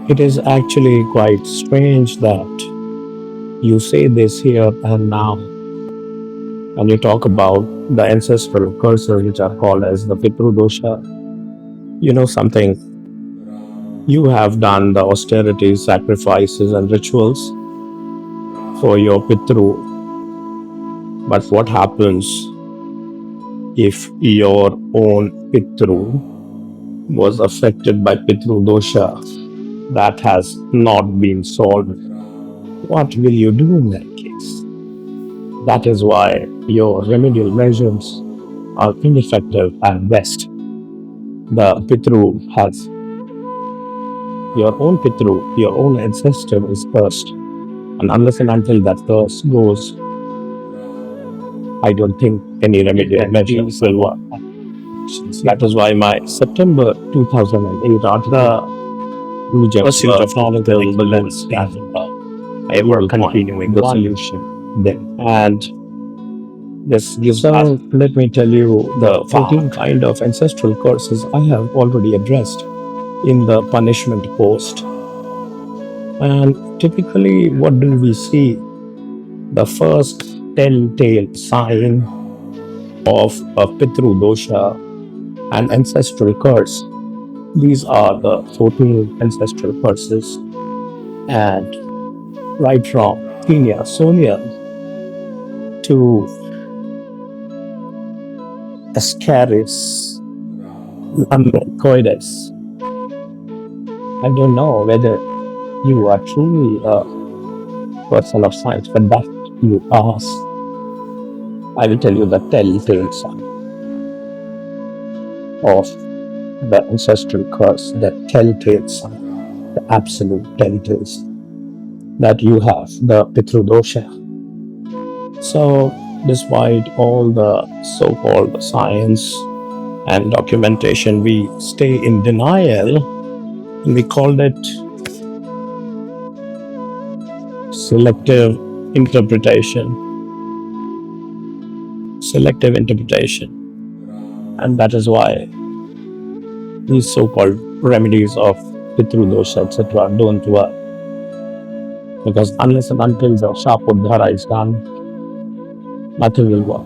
It is actually quite strange that you say this here and now, and you talk about the ancestral curses which are called as the Pitru Dosha. You know something, you have done the austerities, sacrifices, and rituals for your Pitru, but what happens if your own Pitru was affected by Pitru Dosha that has not been solved? What will you do in that case? That is why your remedial measures are ineffective at best. The Pitru has your own Pitru, your own ancestor is cursed. And unless and until that curse goes, I don't think any remedial measures will work. That is why my September 2008 article, Pursuit of Knowledge and Balance, I will continuing the solution then. And this gives us, let me tell you, the 14 kind of ancestral curses I have already addressed in the punishment post. And typically, what do we see? The first telltale sign of a Pitru Dosha and ancestral curse. These are the 14 ancestral curses. And right from Kenya, Sonia, to Ascaris, Coides. I don't know whether you are truly a person of science, but that you ask, I will tell you the telltale sign of the ancestral curse, the telltale sign, the absolute telltale sign that you have, the Pitru Dosha. So, despite all the so-called science and documentation, we stay in denial, and we called it selective interpretation. Selective interpretation. And that is why these so-called remedies of Pitru Dosha, etc., don't work. Because unless and until the Shapuddhara is done, nothing will work.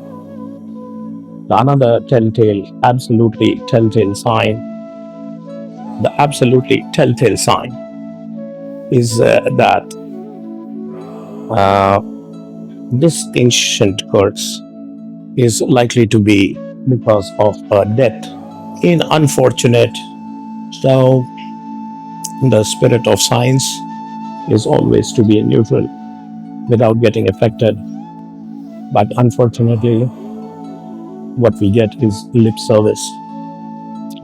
Another telltale, absolutely telltale sign, the absolutely telltale sign is that this ancient curse is likely to be because of a death in unfortunate. So the spirit of science is always to be neutral without getting affected. But unfortunately, what we get is lip service.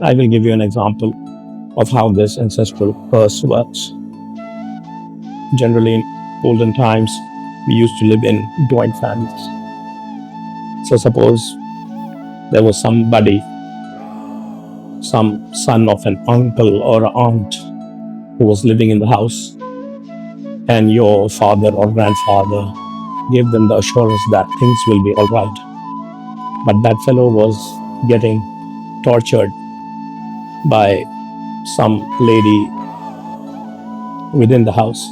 I will give you an example of how this ancestral curse works. Generally, in olden times, we used to live in joint families. So suppose there was somebody, some son of an uncle or aunt who was living in the house, and your father or grandfather gave them the assurance that things will be all right. But that fellow was getting tortured by some lady within the house,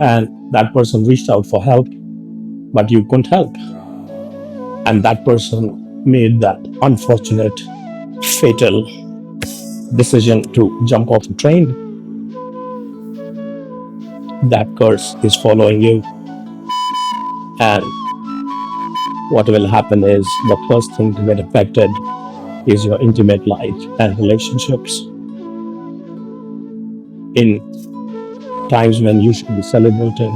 and that person reached out for help, but you couldn't help. And that person made that unfortunate, fatal decision to jump off the train. That curse is following you. And what will happen is the first thing to get affected is your intimate life and relationships. In times when you should be celebrating,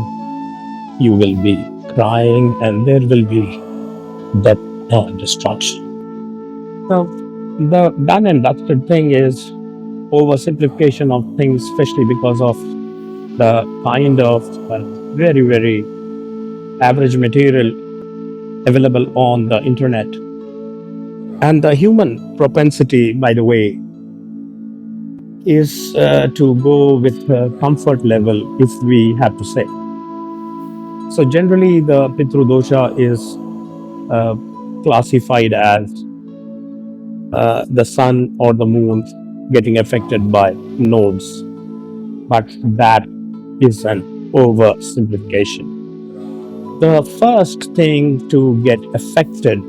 you will be crying and there will be death and destruction. So the done and dusted thing is oversimplification of things, especially because of the kind of very, very average material available on the internet. And the human propensity, by the way, is to go with comfort level, if we have to say. So generally, the Pitru Dosha is classified as the sun or the moon getting affected by nodes. but that is an oversimplification. The first thing to get affected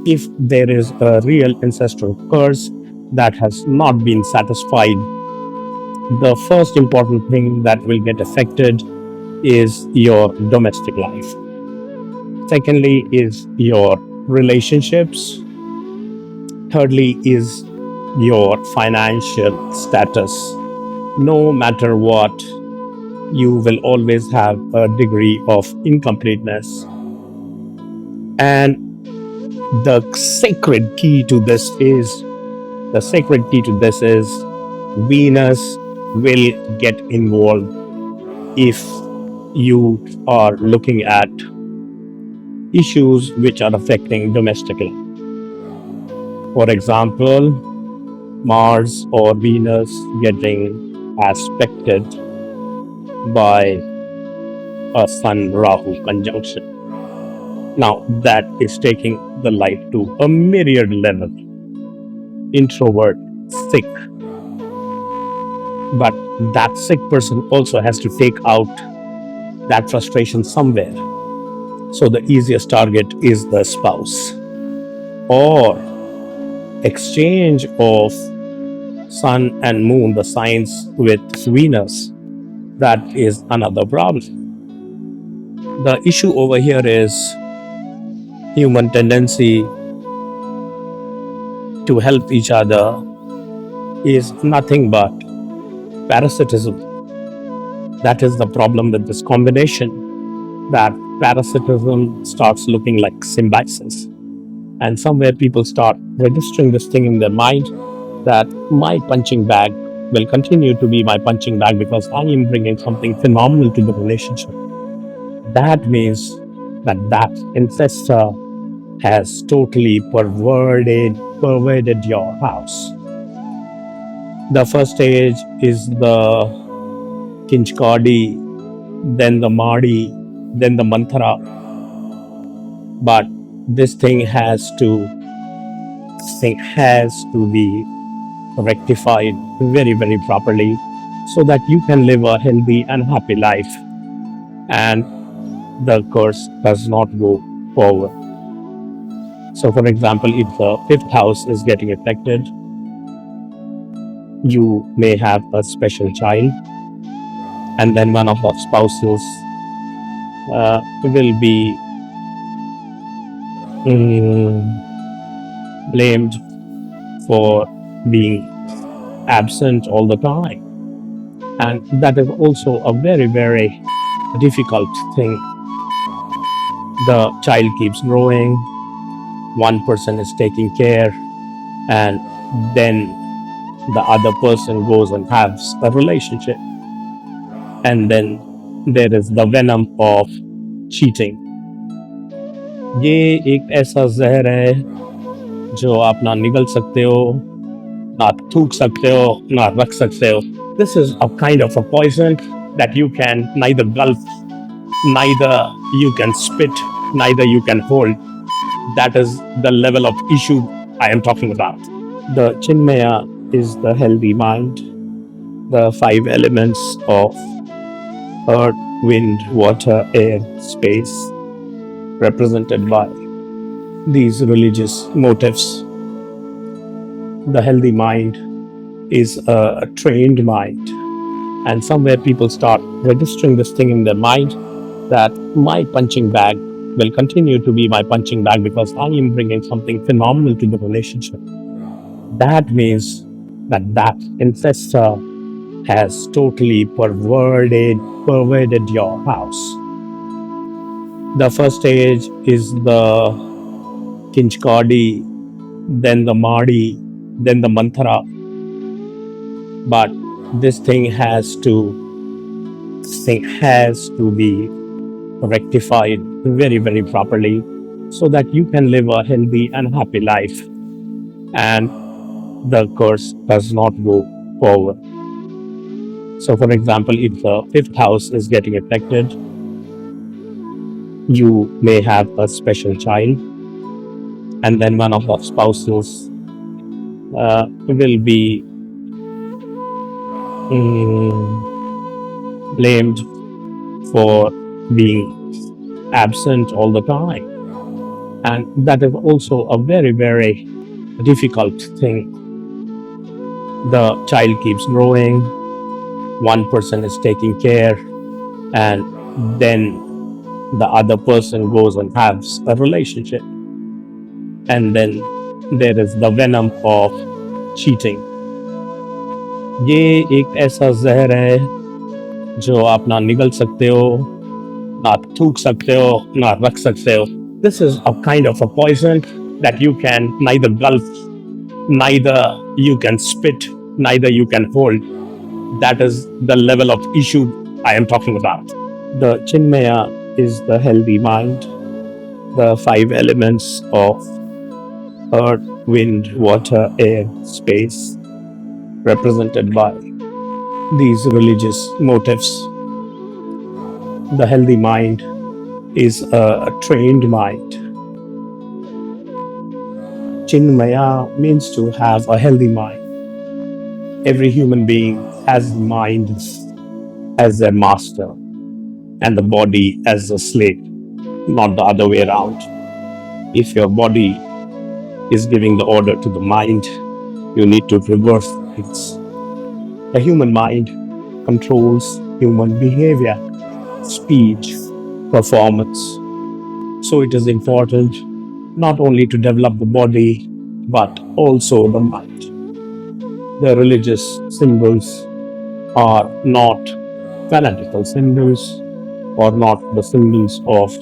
if there is a real ancestral curse that has not been satisfied, the first important thing that will get affected is your domestic life. Secondly, is your relationships. Thirdly, is your financial status. No matter what, you will always have a degree of incompleteness. And the sacred key to this is the sacred key to this is Venus will get involved if you are looking at issues which are affecting domestic life. For example, Mars or Venus getting aspected by a Sun Rahu conjunction. Now, that is taking the life to a myriad level. Introvert, sick. But that sick person also has to take out that frustration somewhere. So the easiest target is the spouse. Or exchange of Sun and Moon, the signs with Venus, that is another problem. The issue over here is human tendency to help each other is nothing but parasitism. That is the problem with this combination, that parasitism starts looking like symbiosis. And somewhere people start registering this thing in their mind that my punching bag will continue to be my punching bag because I am bringing something phenomenal to the relationship. That means that ancestor has totally perverted your house. The first stage is the Kinchkadi, then the Madi, then the Mantra. But this thing has to be rectified very, very properly so that you can live a healthy and happy life and the curse does not go forward. So, for example, if the fifth house is getting affected, you may have a special child, and then one of our spouses will be blamed for being absent all the time. And that is also a very, very difficult thing. The child keeps growing, one person is taking care, and then the other person goes and has a relationship. And then there is the venom of cheating. ये एक ऐसा जहर है जो आप ना निगल सकते हो, ना थूक सकते हो, ना रख सकते हो. This is a kind of a poison that you can neither gulp, neither you can spit, neither you can hold. That is the level of issue I am talking about. The Chinmaya is the healthy mind, the five elements of earth, wind, water, air, space, represented by these religious motifs. The healthy mind is a trained mind, and somewhere people start registering this thing in their mind that my punching bag will continue to be my punching bag because I am bringing something phenomenal to the relationship. That means that ancestor has totally perverted your house. The first stage is the Kinchkadi, then the Madi, then the Mantra. But this thing has to be rectified very, very properly so that you can live a healthy and happy life and the curse does not go forward. So, for example, if the fifth house is getting affected, you may have a special child, and then one of our spouses will be blamed for being absent all the time. And that is also a very, very difficult thing. The child keeps growing, one person is taking care, and then the other person goes and has a relationship. And then there is the venom of cheating. ये एक ऐसा जहर है जो आप ना निगल सकते हो, ना थूक सकते हो, ना रख सकते हो. This is a kind of a poison that you can neither gulp, neither you can spit, neither you can hold. That is the level of issue I am talking about. The Chinmaya is the healthy mind, the five elements of earth, wind, water, air, space, represented by these religious motifs. The healthy mind is a trained mind. Chinmaya means to have a healthy mind. Every human being has mind as their master and the body as a slave, not the other way around. If your body is giving the order to the mind, you need to reverse things. The human mind controls human behavior, speech, performance. So it is important not only to develop the body, but also the mind. The religious symbols are not fanatical symbols or not the symbols of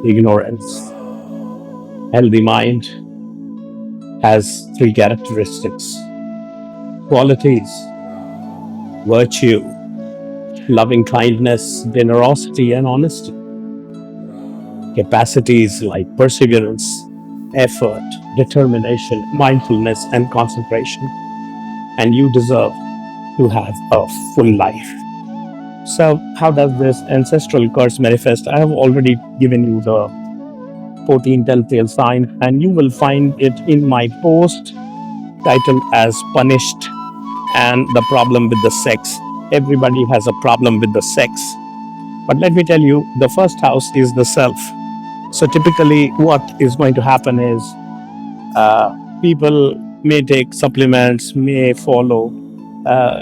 ignorance. Healthy mind has three characteristics: qualities, virtue, loving kindness, generosity, and honesty. Capacities like perseverance, effort, determination, mindfulness, and concentration. And you deserve to have a full life. So, how does this ancestral curse manifest? I have already given you the 14 telltale signs, and you will find it in my post titled as Punished and the Problem with the Sex. Everybody has a problem with the sex. But let me tell you, the first house is the self. So typically what is going to happen is people may take supplements, may follow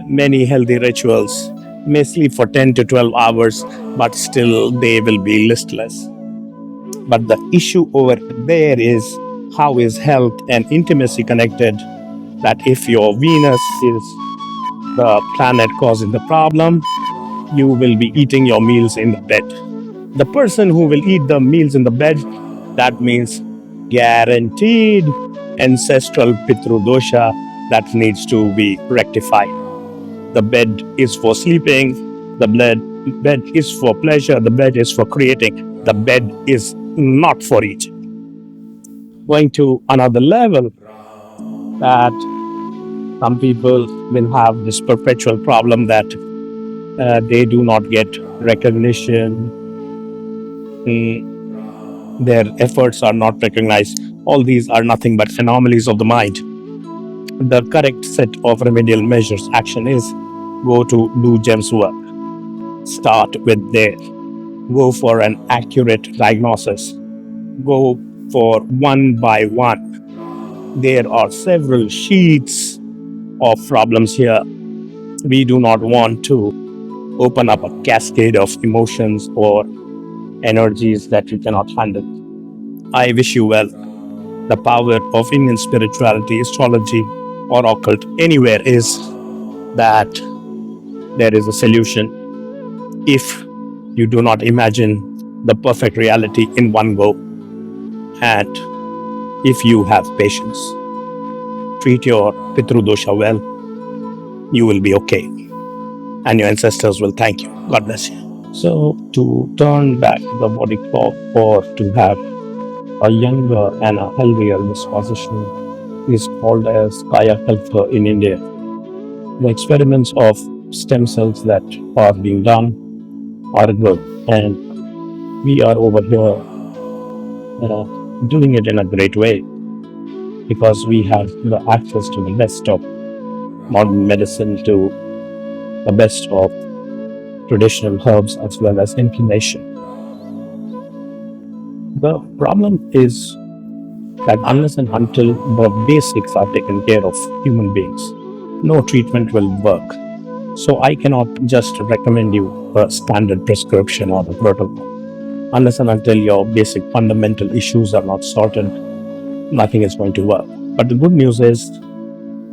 many healthy rituals, may sleep for 10 to 12 hours, but still they will be listless. But the issue over there is how is health and intimacy connected? That if your Venus is the planet causing the problem, you will be eating your meals in the bed. The person who will eat the meals in the bed, that means guaranteed ancestral Pitru Dosha that needs to be rectified. The bed is for sleeping, the bed is for pleasure, the bed is for creating, the bed is not for eating. Going to another level, that some people will have this perpetual problem that they do not get recognition, their efforts are not recognized. All these are nothing but anomalies of the mind. The correct set of remedial measures action is go to do GEMS work. Start with there. Go for an accurate diagnosis. Go for one by one. There are several sheets of problems here. We do not want to open up a cascade of emotions or energies that you cannot handle. I wish you well. The power of Indian spirituality, astrology, or occult anywhere is that there is a solution if you do not imagine the perfect reality in one go, and if you have patience. Treat your Pitru Dosha well, you will be okay, and your ancestors will thank you. God bless you. So, to turn back the body clock or to have a younger and a healthier disposition is called as Kaya Kalpa in India. The experiments of stem cells that are being done are good, and we are over here doing it in a great way because we have the access to the best of modern medicine, to the best of traditional herbs as well as inflammation. The problem is that unless and until the basics are taken care of human beings, no treatment will work. So I cannot just recommend you a standard prescription or the protocol. Unless and until your basic fundamental issues are not sorted, nothing is going to work. But the good news is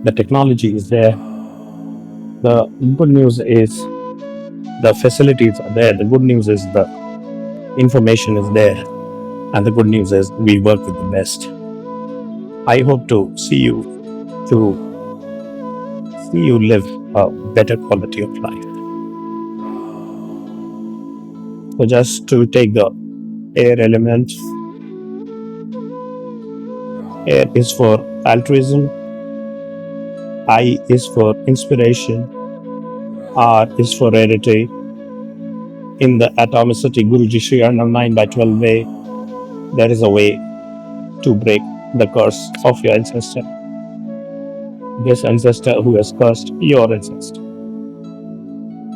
the technology is there. The good news is the facilities are there. The good news is the information is there. And the good news is we work with the best. I hope to see you live a better quality of life. So just to take the air element, air is for altruism, I is for inspiration, R is for rarity. In the atomicity Guruji Shrii Arnav 9 by 12 way, there is a way to break the curse of your ancestor. This ancestor who has cursed your ancestor.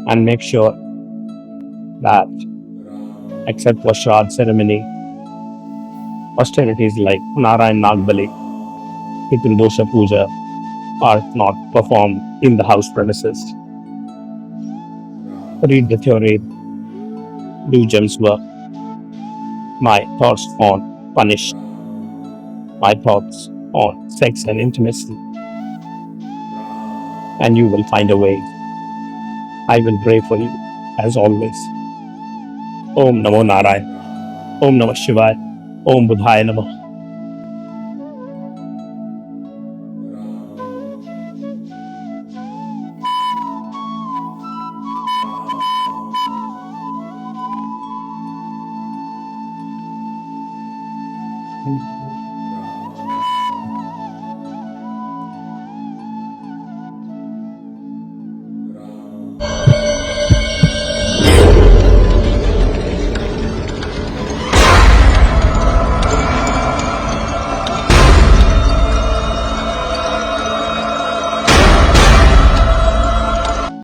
And make sure that except for Shraddh ceremony, austerities like Narayan Nagbali, Pitru Dosha Puja are not performed in the house premises. Read the theory, do Jim's work. My thoughts on punish, my thoughts on sex and intimacy, and you will find a way. I will pray for you as always. Om Namo Narayan, Om Namah Shivaya, Om Budhaya Namah. Thank you.